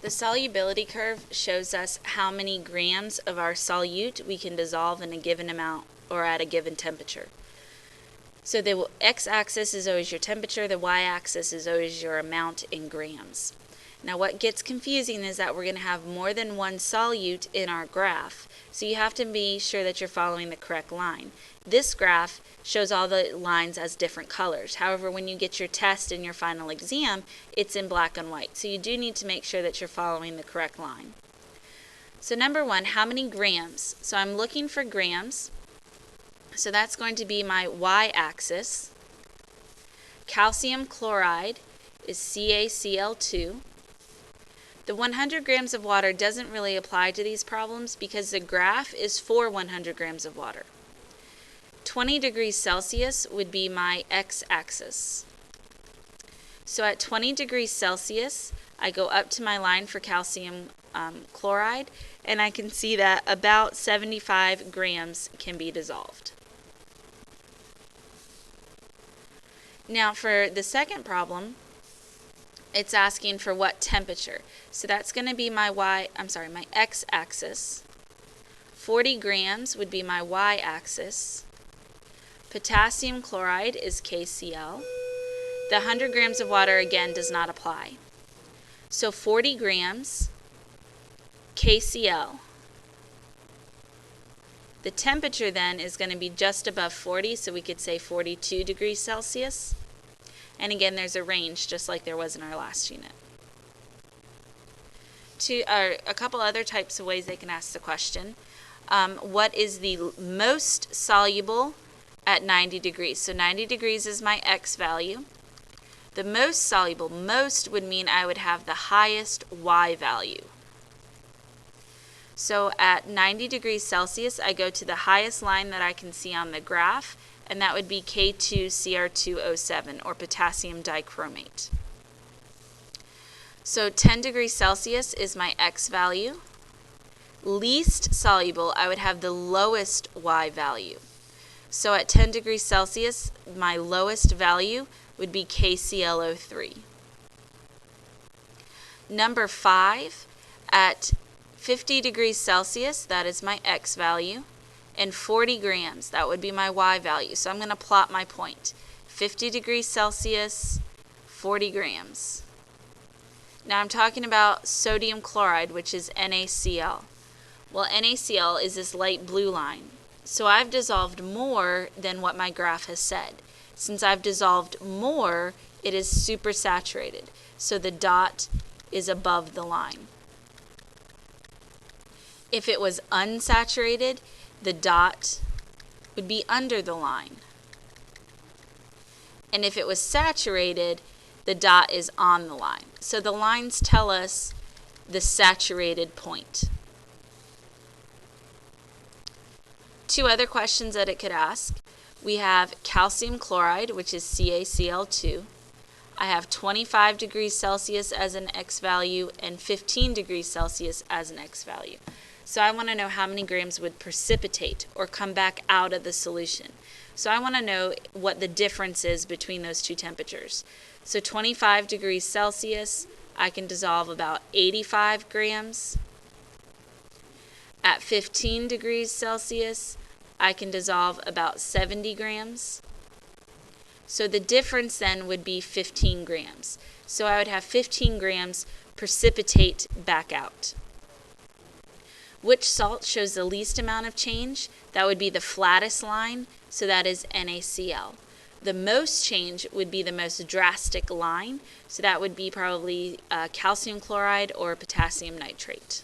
The solubility curve shows us how many grams of our solute we can dissolve in a given amount or at a given temperature. So the x-axis is always your temperature, the y-axis is always your amount in grams. Now what gets confusing is that we're going to have more than one solute in our graph, so you have to be sure that you're following the correct line. This graph shows all the lines as different colors. However, when you get your test in your final exam, it's in black and white, so you do need to make sure that you're following the correct line. So number one, how many grams? So I'm looking for grams, so that's going to be my y-axis. Calcium chloride is CaCl2. The 100 grams of water doesn't really apply to these problems because the graph is for 100 grams of water. 20 degrees Celsius would be my x-axis. So at 20 degrees Celsius, I go up to my line for calcium chloride, and I can see that about 75 grams can be dissolved. Now for the second problem, it's asking for what temperature. So that's going to be my my x-axis. 40 grams would be my y-axis. Potassium chloride is KCl. The 100 grams of water again does not apply. So 40 grams KCl. The temperature then is going to be just above 40, so we could say 42 degrees Celsius. And again, there's a range, just like there was in our last unit. A couple other types of ways they can ask the question. What is the most soluble at 90 degrees? So 90 degrees is my x value. The most soluble, most would mean I would have the highest y value. So at 90 degrees Celsius, I go to the highest line that I can see on the graph, and that would be K2Cr2O7, or potassium dichromate. So 10 degrees Celsius is my x value. Least soluble, I would have the lowest y value. So at 10 degrees Celsius, my lowest value would be KClO3. Number 5, at 50 degrees Celsius, that is my x value. And 40 grams, that would be my y value. So I'm going to plot my point. 50 degrees Celsius, 40 grams. Now I'm talking about sodium chloride, which is NaCl. Well, NaCl is this light blue line. So I've dissolved more than what my graph has said. Since I've dissolved more, it is supersaturated. So the dot is above the line. If it was unsaturated, the dot would be under the line. And if it was saturated, the dot is on the line. So the lines tell us the saturated point. Two other questions that it could ask. We have calcium chloride, which is CaCl2. I have 25 degrees Celsius as an x value and 15 degrees Celsius as an x value. So I want to know how many grams would precipitate or come back out of the solution. So I want to know what the difference is between those two temperatures. So 25 degrees Celsius, I can dissolve about 85 grams. At 15 degrees Celsius, I can dissolve about 70 grams. So the difference then would be 15 grams. So I would have 15 grams precipitate back out. Which salt shows the least amount of change? That would be the flattest line, so that is NaCl. The most change would be the most drastic line, so that would be probably calcium chloride or potassium nitrate.